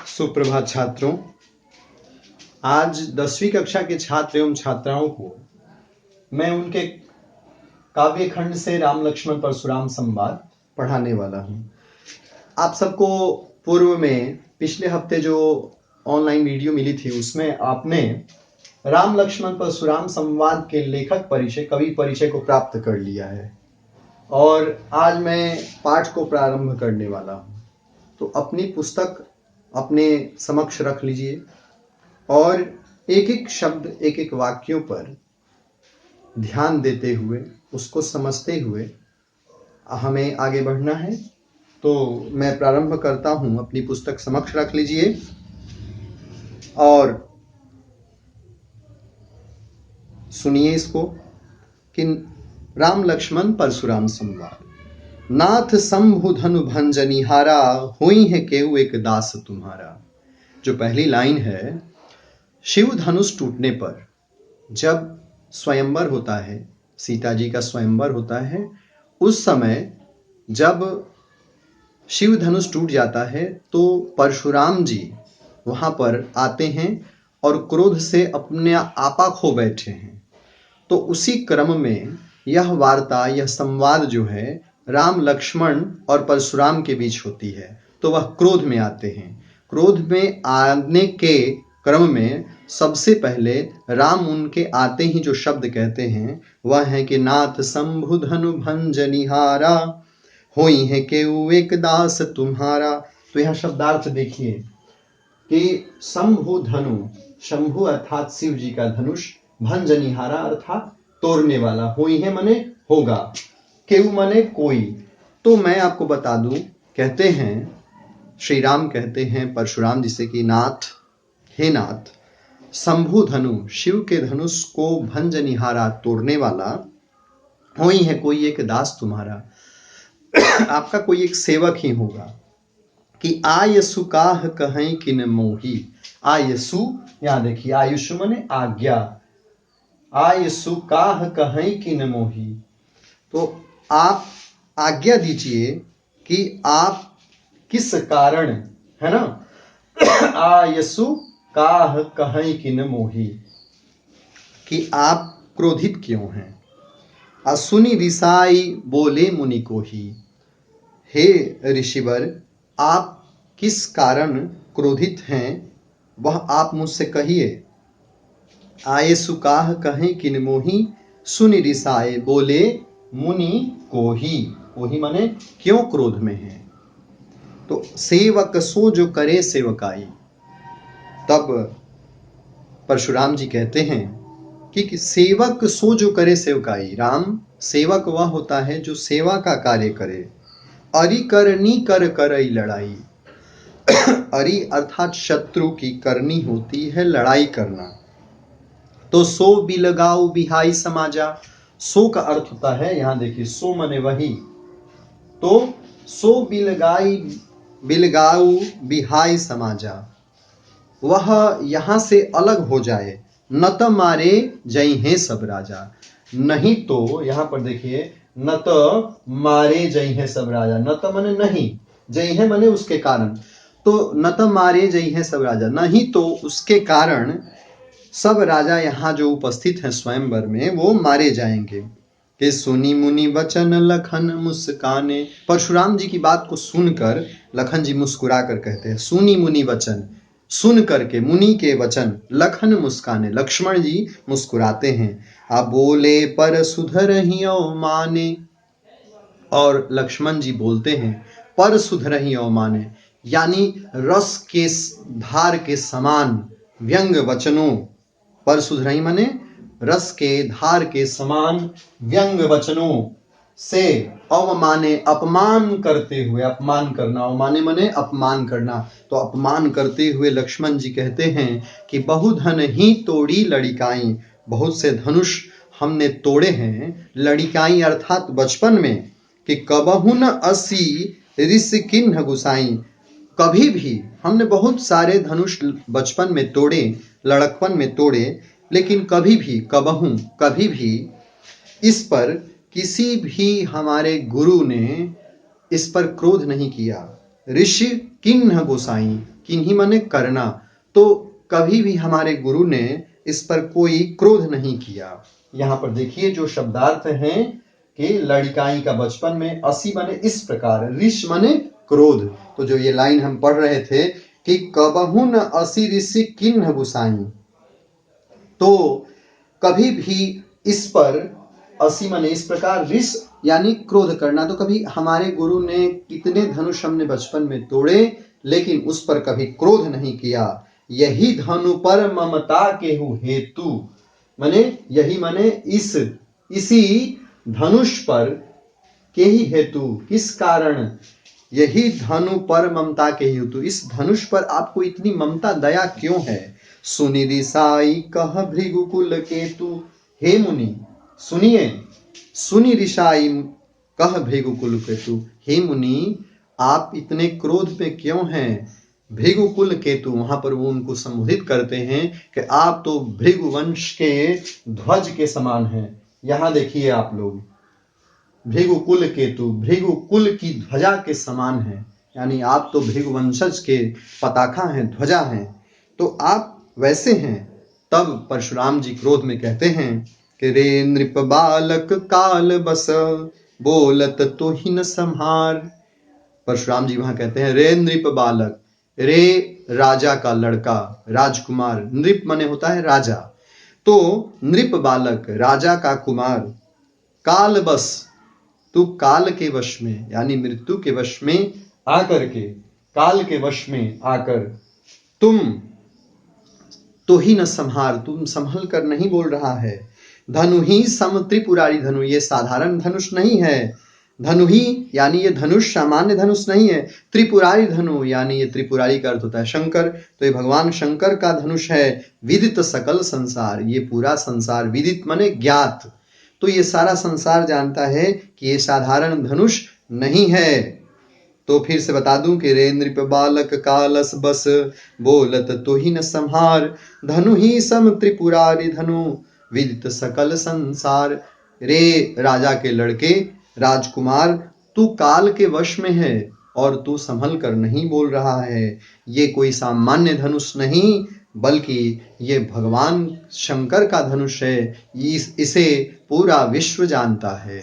सुप्रभात छात्रों। आज 10वीं कक्षा के छात्र एवं छात्राओं को मैं उनके काव्य खंड से राम लक्ष्मण परशुराम संवाद पढ़ाने वाला हूं। आप सबको पूर्व में पिछले हफ्ते जो ऑनलाइन वीडियो मिली थी उसमें आपने राम लक्ष्मण परशुराम संवाद के लेखक परिचय, कवि परिचय को प्राप्त कर लिया है और आज मैं पाठ को प्रारंभ करने वाला हूं। तो अपनी पुस्तक अपने समक्ष रख लीजिए और एक एक शब्द, एक एक वाक्यों पर ध्यान देते हुए, उसको समझते हुए हमें आगे बढ़ना है। तो मैं प्रारंभ करता हूं। अपनी पुस्तक समक्ष रख लीजिए और सुनिए इसको कि राम लक्ष्मण परशुराम संवाद। नाथ शंभु धनु भंजनिहारा, हुई है केउ एक दास तुम्हारा। जो पहली लाइन है, शिव धनुष टूटने पर जब स्वयंवर होता है, सीता जी का स्वयंवर होता है, उस समय जब शिव धनुष टूट जाता है तो परशुराम जी वहां पर आते हैं और क्रोध से अपने आपा खो बैठे हैं। तो उसी क्रम में यह वार्ता, यह संवाद जो है राम लक्ष्मण और परशुराम के बीच होती है। तो वह क्रोध में आते हैं। क्रोध में आने के क्रम में सबसे पहले राम उनके आते ही जो शब्द कहते हैं वह है कि नाथ शंभु धनु भंजनिहारा, होई है केउ एक दास तुम्हारा। तो यह शब्दार्थ देखिए कि शंभु धनु, शंभु अर्थात शिव जी का धनुष, भंजनिहारा अर्थात तोड़ने वाला, होई है मने होगा, केउ मने कोई। तो मैं आपको बता दूं, कहते हैं श्री राम कहते हैं परशुराम जी से कि नाथ, हे नाथ, शंभु धनु, शिव के धनुष को भंजनिहारा, तोड़ने वाला, होई है कोई एक दास तुम्हारा, आपका कोई एक सेवक ही होगा। कि आयसु काह कहें किन मोही। आयसु, यहां देखिए, आयुष मने आज्ञा, आयसु काह कहें किन मोही। तो आप आज्ञा दीजिए कि आप किस कारण, है ना, आयसु काह कहें किन मोही, कि आप क्रोधित क्यों हैं। असुनि रिसाई बोले मुनि को ही, हे ऋषिवर, आप किस कारण क्रोधित हैं वह आप मुझसे कहिए। आयसु काह कहें किन मोही, सुनि रिसाए बोले मुनि को ही माने क्यों क्रोध में है। तो सेवक सो जो करे सेवकाई। तब परशुराम जी कहते हैं कि सेवक सो जो करे सेवकाई। राम, सेवक वह होता है जो सेवा का कार्य करे। अरि करनी कर करई लड़ाई। अरि अर्थात शत्रु की करनी होती है लड़ाई करना। तो सो बिलगाऊ बिहाई समाजा। सो का अर्थ होता है, यहां देखिए, सो मने वही। तो सो बिलगाऊ बिहाई समाजा, वह यहां से अलग हो जाए। न त मारे जई हैं सब राजा। नहीं तो, यहां पर देखिए, न त मारे जई हैं सब राजा। न त मने नहीं, जई है मने उसके कारण। तो न त मारे जई हैं सब राजा, नहीं तो उसके कारण सब राजा यहाँ जो उपस्थित हैं स्वयंवर में वो मारे जाएंगे। कि सुनी मुनि वचन लखन मुस्काने। परशुराम जी की बात को सुनकर लखन जी मुस्कुरा कर कहते हैं, सुनी मुनि वचन, सुन करके मुनि के वचन, लखन मुस्काने, लक्ष्मण जी मुस्कुराते हैं। आ बोले पर सुधरहियो माने, और लक्ष्मण जी बोलते हैं पर सुधरहियो माने, यानी रस के धार के समान व्यंग वचनों, पर सुधरहि माने रस के धार के समान व्यंग वचनों से अवमाने, अपमान करते हुए, अपमान करना, अवमाने माने अपमान करना। तो अपमान करते हुए लक्ष्मण जी कहते हैं कि बहुधन ही तोड़ी लड़िकाई। बहुत से धनुष हमने तोड़े हैं, लड़िकाई अर्थात बचपन में। कि कबहु न असी ऋष किन्ह गुसाई। कभी भी हमने बहुत सारे धनुष बचपन में तोड़े, लड़कपन में तोड़े, लेकिन कभी भी, कबहू, कभी भी इस पर किसी भी हमारे गुरु ने इस पर क्रोध नहीं किया। ऋषि किन्ह गोसाई, किन्ही माने करना, तो कभी भी हमारे गुरु ने इस पर कोई क्रोध नहीं किया। यहाँ पर देखिए जो शब्दार्थ हैं कि लड़काई का बचपन में, असी माने इस प्रकार, ऋष माने क्रोध। तो जो ये लाइन हम पढ़ रहे थे कि कबहु न असी ऋषि किन्ह गोसाई, तो कभी भी इस पर, असी माने इस प्रकार, ऋष यानी क्रोध करना, तो कभी हमारे गुरु ने कितने धनुष हमने बचपन में तोड़े लेकिन उस पर कभी क्रोध नहीं किया। यही धनु पर ममता केहु हेतु, माने यही माने इसी धनुष पर, के ही हेतु, किस कारण, यही धनु पर ममता के हेतु, इस धनुष पर आपको इतनी ममता दया क्यों है। सुनि ऋषाई कह भृगुकुल केतु, हे मुनि सुनिए, सुनि ऋषाई कह भृगुकुल केतु, हे मुनि आप इतने क्रोध में क्यों हैं। भृगुकुल केतु, वहां पर वो उनको संबोधित करते हैं कि आप तो भृगुवंश के ध्वज के समान हैं। यहां देखिए आप लोग, भृगुकुल केतु, भृगुकुल की ध्वजा के समान है, यानी आप तो भृगुवंशज के पताका हैं, ध्वजा हैं, तो आप वैसे हैं। तब परशुराम जी क्रोध में कहते हैं कि रे नृप बालक काल बस, बोलत तो ही न संहार। परशुराम जी वहां कहते हैं रे नृप बालक, रे राजा का लड़का, राजकुमार, नृप माने होता है राजा, तो नृप बालक राजा का कुमार, काल बस तू काल के वश में, यानी मृत्यु के वश में आकर के, काल के वश में आकर तुम तो ही न संहार, तुम संभल कर नहीं बोल रहा है। धनु ही सम त्रिपुरारी धनु, ये साधारण धनुष नहीं है। धनु ही यानी ये धनुष सामान्य धनुष नहीं है। त्रिपुरारी धनु यानी ये त्रिपुरारी का अर्थ होता है शंकर, तो ये भगवान शंकर का धनुष है। विदित सकल संसार, ये पूरा संसार, विदित माने ज्ञात, तो ये सारा संसार जानता है कि ये साधारण धनुष नहीं है। तो फिर से बता दूं कि रे नृप बालक कालस बस, बोलत तो ही न संहार, धनु ही सम त्रिपुरारी धनु, विदित सकल संसार। रे राजा के लड़के, राजकुमार, तू काल के वश में है और तू संभल कर नहीं बोल रहा है। ये कोई सामान्य धनुष नहीं, बल्कि ये भगवान शंकर का धनुष है। इसे पूरा विश्व जानता है।